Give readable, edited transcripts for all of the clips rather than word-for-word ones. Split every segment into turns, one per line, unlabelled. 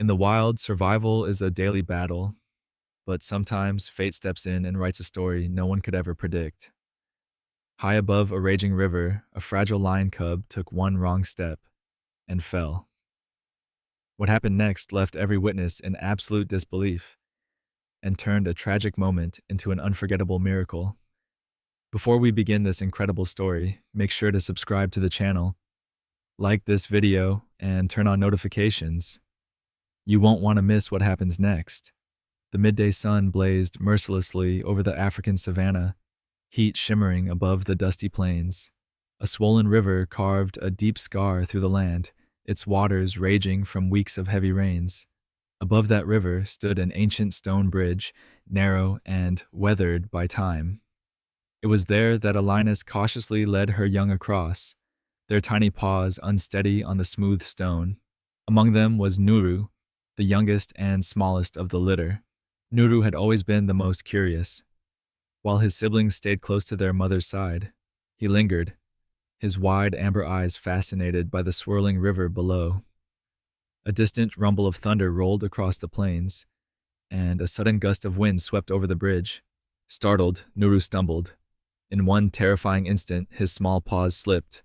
In the wild, survival is a daily battle, but sometimes fate steps in and writes a story no one could ever predict. High above a raging river, a fragile lion cub took one wrong step and fell. What happened next left every witness in absolute disbelief and turned a tragic moment into an unforgettable miracle. Before we begin this incredible story, make sure to subscribe to the channel, like this video, and turn on notifications. You won't want to miss what happens next. The midday sun blazed mercilessly over the African savanna, heat shimmering above the dusty plains. A swollen river carved a deep scar through the land, its waters raging from weeks of heavy rains. Above that river stood an ancient stone bridge, narrow and weathered by time. It was there that a lioness cautiously led her young across, their tiny paws unsteady on the smooth stone. Among them was Nuru, the youngest and smallest of the litter. Nuru had always been the most curious. While his siblings stayed close to their mother's side, he lingered, his wide amber eyes fascinated by the swirling river below. A distant rumble of thunder rolled across the plains, and a sudden gust of wind swept over the bridge. Startled, Nuru stumbled. In one terrifying instant, his small paws slipped.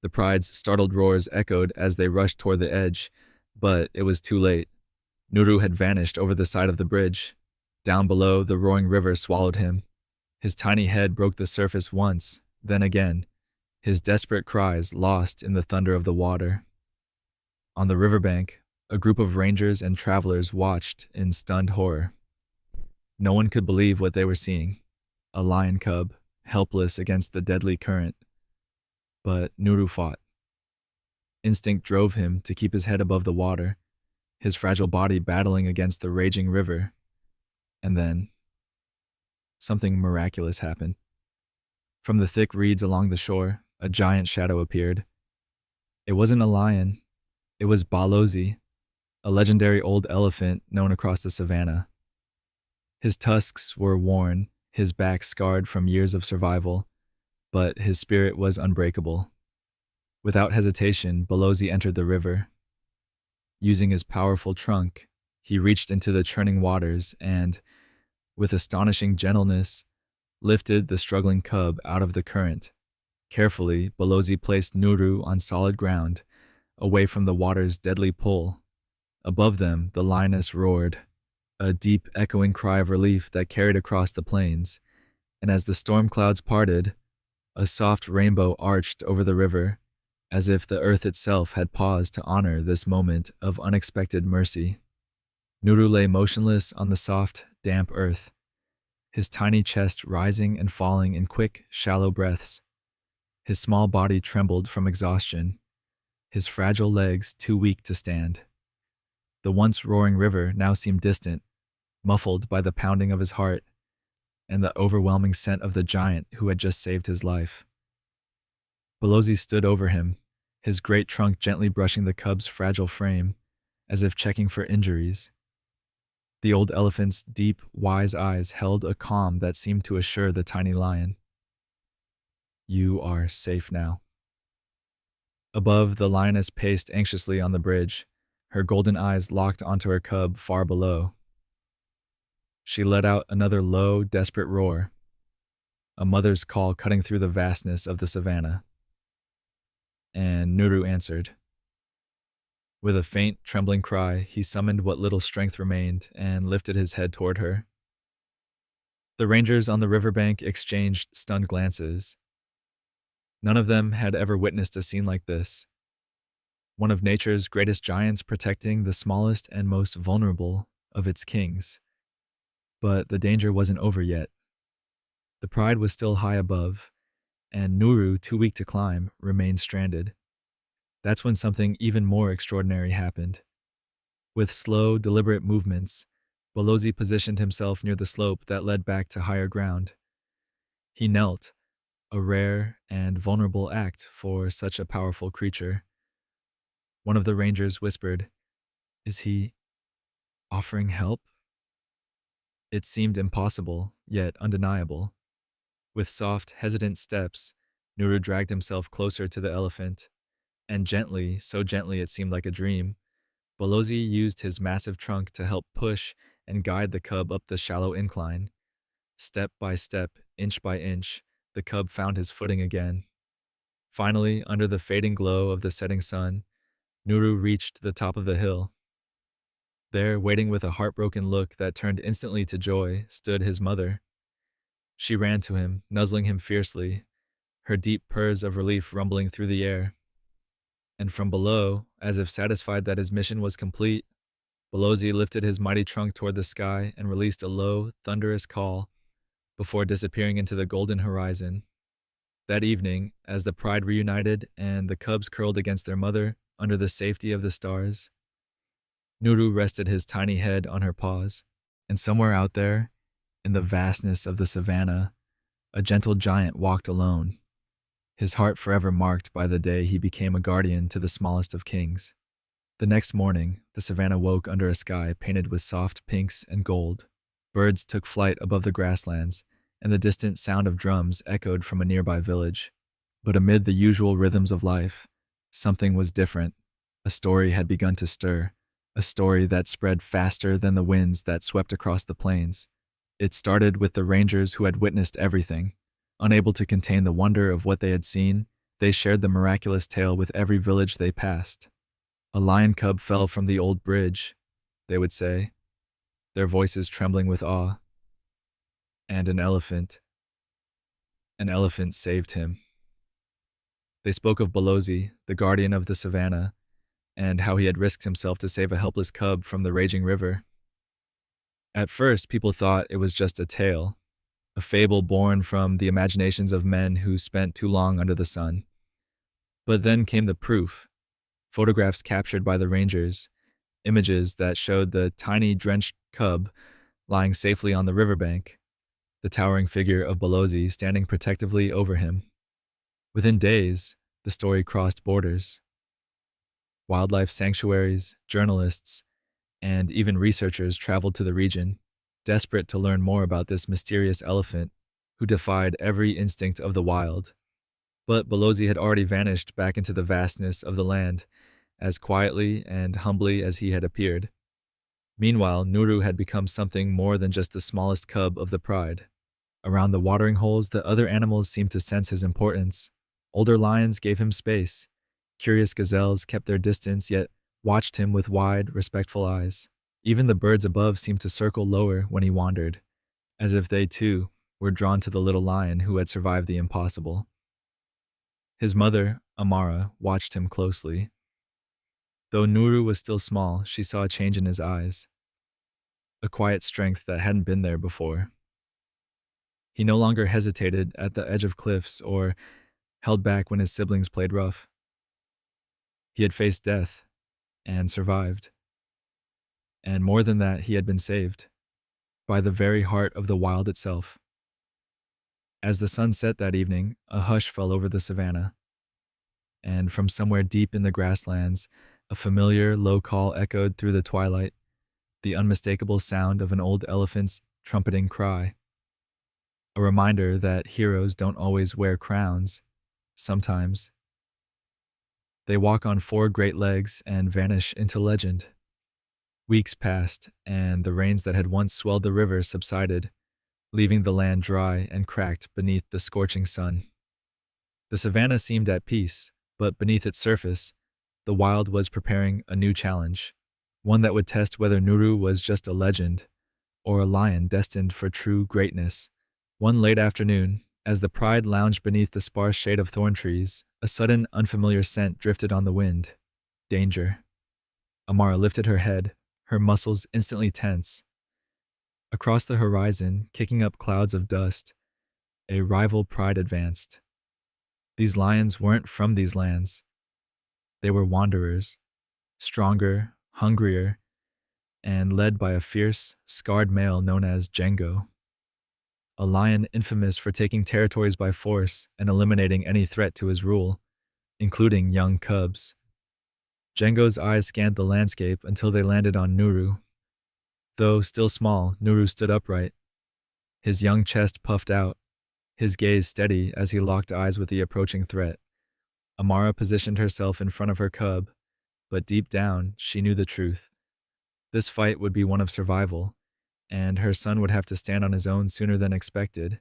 The pride's startled roars echoed as they rushed toward the edge, but it was too late. Nuru had vanished over the side of the bridge. Down below, the roaring river swallowed him. His tiny head broke the surface once, then again, his desperate cries lost in the thunder of the water. On the riverbank, a group of rangers and travelers watched in stunned horror. No one could believe what they were seeing. A lion cub, helpless against the deadly current. But Nuru fought. Instinct drove him to keep his head above the water, his fragile body battling against the raging river. And then, something miraculous happened. From the thick reeds along the shore, a giant shadow appeared. It wasn't a lion, it was Balozi, a legendary old elephant known across the savannah. His tusks were worn, his back scarred from years of survival, but his spirit was unbreakable. Without hesitation, Balozi entered the river. Using his powerful trunk, he reached into the churning waters and, with astonishing gentleness, lifted the struggling cub out of the current. Carefully, Balozi placed Nuru on solid ground, away from the water's deadly pull. Above them, the lioness roared, a deep, echoing cry of relief that carried across the plains, and as the storm clouds parted, a soft rainbow arched over the river, as if the earth itself had paused to honor this moment of unexpected mercy. Nuru lay motionless on the soft, damp earth, his tiny chest rising and falling in quick, shallow breaths. His small body trembled from exhaustion, his fragile legs too weak to stand. The once roaring river now seemed distant, muffled by the pounding of his heart and the overwhelming scent of the giant who had just saved his life. Balozi stood over him, his great trunk gently brushing the cub's fragile frame, as if checking for injuries. The old elephant's deep, wise eyes held a calm that seemed to assure the tiny lion. "You are safe now." Above, the lioness paced anxiously on the bridge, her golden eyes locked onto her cub far below. She let out another low, desperate roar, a mother's call cutting through the vastness of the savannah. And Nuru answered. With a faint, trembling cry, he summoned what little strength remained and lifted his head toward her. The rangers on the riverbank exchanged stunned glances. None of them had ever witnessed a scene like this. One of nature's greatest giants protecting the smallest and most vulnerable of its kings. But the danger wasn't over yet. The pride was still high above, and Nuru, too weak to climb, remained stranded. That's when something even more extraordinary happened. With slow, deliberate movements, Balozi positioned himself near the slope that led back to higher ground. He knelt, a rare and vulnerable act for such a powerful creature. One of the rangers whispered, "Is he offering help?" It seemed impossible, yet undeniable. With soft, hesitant steps, Nuru dragged himself closer to the elephant, and gently, so gently it seemed like a dream, Bolozi used his massive trunk to help push and guide the cub up the shallow incline. Step by step, inch by inch, the cub found his footing again. Finally, under the fading glow of the setting sun, Nuru reached the top of the hill. There, waiting with a heartbroken look that turned instantly to joy, stood his mother. She ran to him, nuzzling him fiercely, her deep purrs of relief rumbling through the air. And from below, as if satisfied that his mission was complete, Bolozi lifted his mighty trunk toward the sky and released a low, thunderous call before disappearing into the golden horizon. That evening, as the pride reunited and the cubs curled against their mother under the safety of the stars, Nuru rested his tiny head on her paws, and somewhere out there, in the vastness of the savannah, a gentle giant walked alone, his heart forever marked by the day he became a guardian to the smallest of kings. The next morning, the savannah woke under a sky painted with soft pinks and gold. Birds took flight above the grasslands, and the distant sound of drums echoed from a nearby village. But amid the usual rhythms of life, something was different. A story had begun to stir, a story that spread faster than the winds that swept across the plains. It started with the rangers who had witnessed everything. Unable to contain the wonder of what they had seen, they shared the miraculous tale with every village they passed. A lion cub fell from the old bridge, they would say, their voices trembling with awe. And an elephant saved him. They spoke of Bolozi, the guardian of the savannah, and how he had risked himself to save a helpless cub from the raging river. At first, people thought it was just a tale, a fable born from the imaginations of men who spent too long under the sun. But then came the proof. Photographs captured by the rangers, images that showed the tiny drenched cub lying safely on the riverbank, the towering figure of Bolozi standing protectively over him. Within days, the story crossed borders. Wildlife sanctuaries, journalists, and even researchers traveled to the region, desperate to learn more about this mysterious elephant who defied every instinct of the wild. But Bolozi had already vanished back into the vastness of the land, as quietly and humbly as he had appeared. Meanwhile, Nuru had become something more than just the smallest cub of the pride. Around the watering holes, the other animals seemed to sense his importance. Older lions gave him space. Curious gazelles kept their distance, yet watched him with wide, respectful eyes. Even the birds above seemed to circle lower when he wandered, as if they, too, were drawn to the little lion who had survived the impossible. His mother, Amara, watched him closely. Though Nuru was still small, she saw a change in his eyes, a quiet strength that hadn't been there before. He no longer hesitated at the edge of cliffs or held back when his siblings played rough. He had faced death and survived. And more than that, he had been saved by the very heart of the wild itself. As the sun set that evening, a hush fell over the savannah, and from somewhere deep in the grasslands, a familiar low call echoed through the twilight, the unmistakable sound of an old elephant's trumpeting cry. A reminder that heroes don't always wear crowns. Sometimes they walk on four great legs and vanish into legend. Weeks passed, and the rains that had once swelled the river subsided, leaving the land dry and cracked beneath the scorching sun. The savannah seemed at peace, but beneath its surface, the wild was preparing a new challenge, one that would test whether Nuru was just a legend or a lion destined for true greatness. One late afternoon, as the pride lounged beneath the sparse shade of thorn trees, a sudden unfamiliar scent drifted on the wind. Danger. Amara lifted her head, her muscles instantly tense. Across the horizon, kicking up clouds of dust, a rival pride advanced. These lions weren't from these lands. They were wanderers, stronger, hungrier, and led by a fierce, scarred male known as Django, a lion infamous for taking territories by force and eliminating any threat to his rule, including young cubs. Django's eyes scanned the landscape until they landed on Nuru. Though still small, Nuru stood upright, his young chest puffed out, his gaze steady as he locked eyes with the approaching threat. Amara positioned herself in front of her cub, But deep down, she knew the truth. This fight would be one of survival, and her son would have to stand on his own sooner than expected.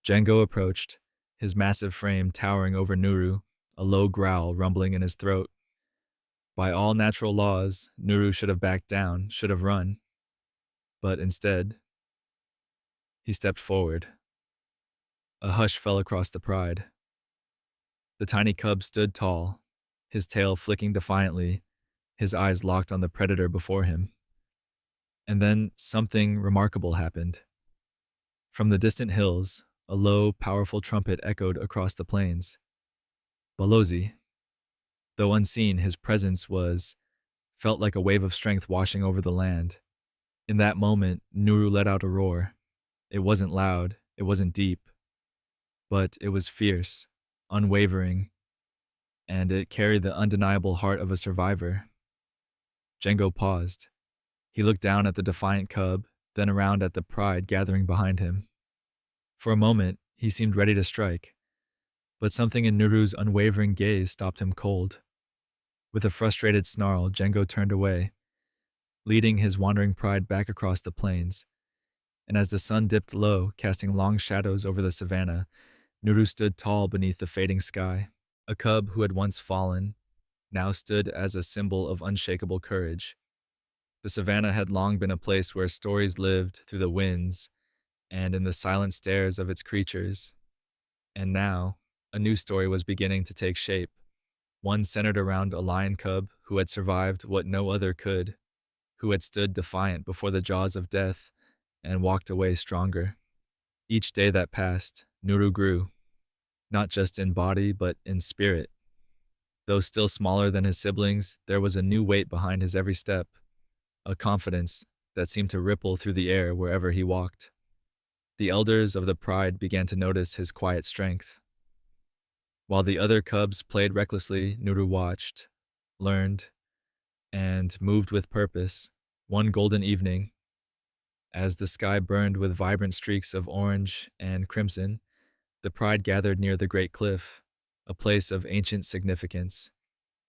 Django approached, his massive frame towering over Nuru, a low growl rumbling in his throat. By all natural laws, Nuru should have backed down, should have run. But instead, he stepped forward. A hush fell across the pride. The tiny cub stood tall, his tail flicking defiantly, his eyes locked on the predator before him. And then something remarkable happened. From the distant hills, a low, powerful trumpet echoed across the plains. Balozi. Though unseen, his presence felt like a wave of strength washing over the land. In that moment, Nuru let out a roar. It wasn't loud, it wasn't deep, but it was fierce, unwavering, and it carried the undeniable heart of a survivor. Django paused. He looked down at the defiant cub, then around at the pride gathering behind him. For a moment, he seemed ready to strike, but something in Nuru's unwavering gaze stopped him cold. With a frustrated snarl, Django turned away, leading his wandering pride back across the plains. And as the sun dipped low, casting long shadows over the savannah, Nuru stood tall beneath the fading sky. A cub who had once fallen now stood as a symbol of unshakable courage. The savannah had long been a place where stories lived through the winds and in the silent stares of its creatures. And now, a new story was beginning to take shape, one centered around a lion cub who had survived what no other could, who had stood defiant before the jaws of death and walked away stronger. Each day that passed, Nuru grew, not just in body but in spirit. Though still smaller than his siblings, there was a new weight behind his every step, a confidence that seemed to ripple through the air wherever he walked. The elders of the pride began to notice his quiet strength. While the other cubs played recklessly, Nuru watched, learned, and moved with purpose. One golden evening, as the sky burned with vibrant streaks of orange and crimson, the pride gathered near the great cliff, a place of ancient significance.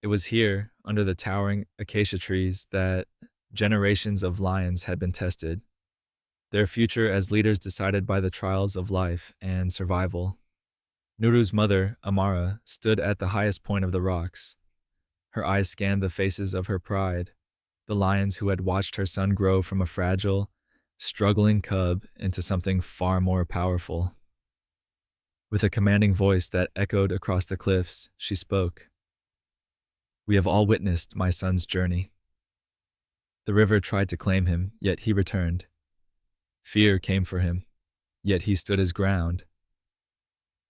It was here, under the towering acacia trees, that generations of lions had been tested, their future as leaders decided by the trials of life and survival. Nuru's mother, Amara, stood at the highest point of the rocks. Her eyes scanned the faces of her pride, the lions who had watched her son grow from a fragile, struggling cub into something far more powerful. With a commanding voice that echoed across the cliffs, she spoke. "We have all witnessed my son's journey." The river tried to claim him, yet he returned. Fear came for him, yet he stood his ground.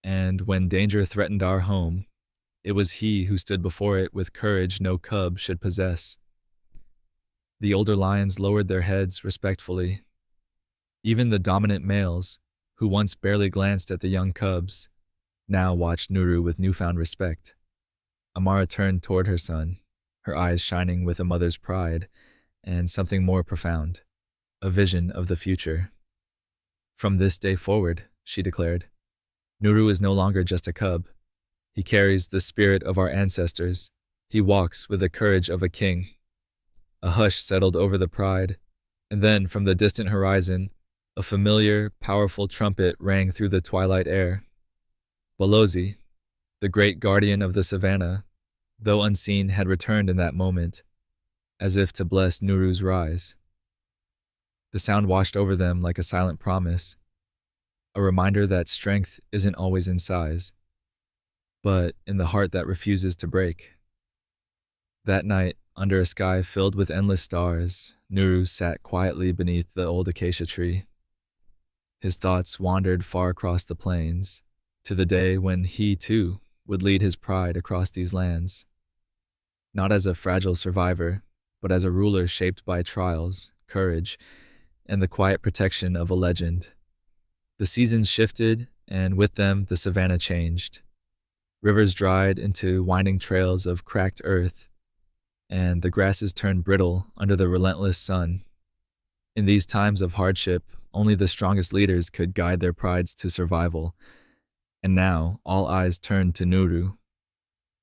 And when danger threatened our home, it was he who stood before it with courage no cub should possess. The older lions lowered their heads respectfully. Even the dominant males, who once barely glanced at the young cubs, now watched Nuru with newfound respect. Amara turned toward her son, her eyes shining with a mother's pride and something more profound, a vision of the future. "From this day forward," she declared, "Nuru is no longer just a cub. He carries the spirit of our ancestors. He walks with the courage of a king." A hush settled over the pride, and then from the distant horizon, a familiar, powerful trumpet rang through the twilight air. Balozi, the great guardian of the savannah, though unseen, had returned in that moment, as if to bless Nuru's rise. The sound washed over them like a silent promise, a reminder that strength isn't always in size, but in the heart that refuses to break. That night, under a sky filled with endless stars, Nuru sat quietly beneath the old acacia tree. His thoughts wandered far across the plains, to the day when he, too, would lead his pride across these lands. Not as a fragile survivor, but as a ruler shaped by trials, courage, and the quiet protection of a legend. The seasons shifted, and with them the savannah changed. Rivers dried into winding trails of cracked earth, and the grasses turned brittle under the relentless sun. In these times of hardship, only the strongest leaders could guide their prides to survival, and now all eyes turned to Nuru.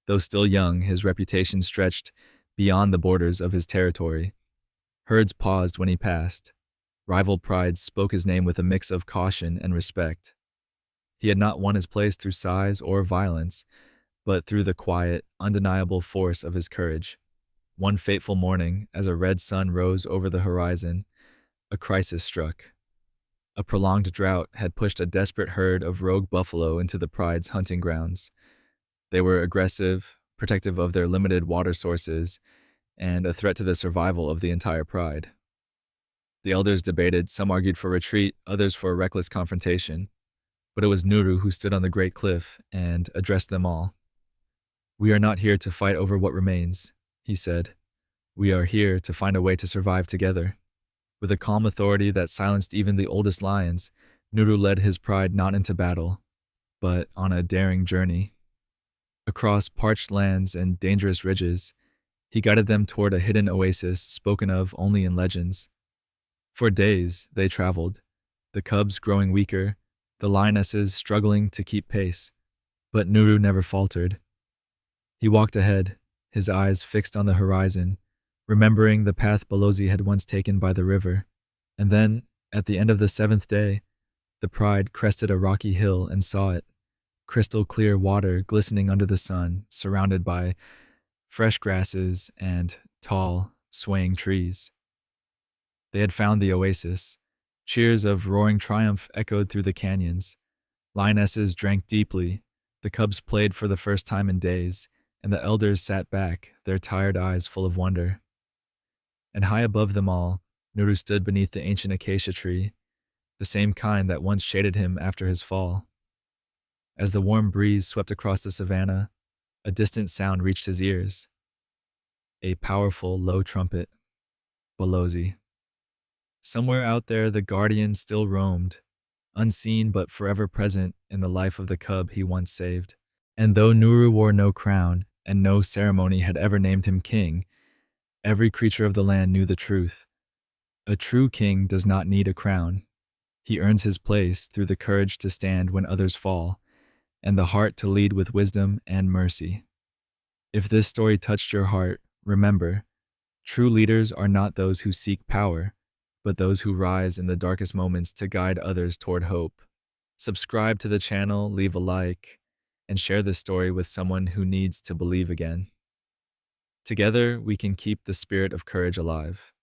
Though still young, his reputation stretched beyond the borders of his territory. Herds paused when he passed. Rival prides spoke his name with a mix of caution and respect. He had not won his place through size or violence, but through the quiet, undeniable force of his courage. One fateful morning, as a red sun rose over the horizon, a crisis struck. A prolonged drought had pushed a desperate herd of rogue buffalo into the pride's hunting grounds. They were aggressive, protective of their limited water sources, and a threat to the survival of the entire pride. The elders debated, some argued for retreat, others for a reckless confrontation. But it was Nuru who stood on the great cliff and addressed them all. "We are not here to fight over what remains," he said. "We are here to find a way to survive together." With a calm authority that silenced even the oldest lions, Nuru led his pride not into battle, but on a daring journey. Across parched lands and dangerous ridges, he guided them toward a hidden oasis spoken of only in legends. For days they traveled, the cubs growing weaker, the lionesses struggling to keep pace, but Nuru never faltered. He walked ahead, his eyes fixed on the horizon, remembering the path Balozi had once taken by the river. And then, at the end of the 7th day, the pride crested a rocky hill and saw it, crystal clear water glistening under the sun, surrounded by fresh grasses and tall, swaying trees. They had found the oasis. Cheers of roaring triumph echoed through the canyons. Lionesses drank deeply, the cubs played for the first time in days, and the elders sat back, their tired eyes full of wonder. And high above them all, Nuru stood beneath the ancient acacia tree, the same kind that once shaded him after his fall. As the warm breeze swept across the savannah, a distant sound reached his ears. A powerful, low trumpet. Balozi. Somewhere out there, the guardian still roamed, unseen but forever present in the life of the cub he once saved. And though Nuru wore no crown, and no ceremony had ever named him king, every creature of the land knew the truth. A true king does not need a crown. He earns his place through the courage to stand when others fall, and the heart to lead with wisdom and mercy. If this story touched your heart, remember, true leaders are not those who seek power, but those who rise in the darkest moments to guide others toward hope. Subscribe to the channel, leave a like, and share this story with someone who needs to believe again. Together, we can keep the spirit of courage alive.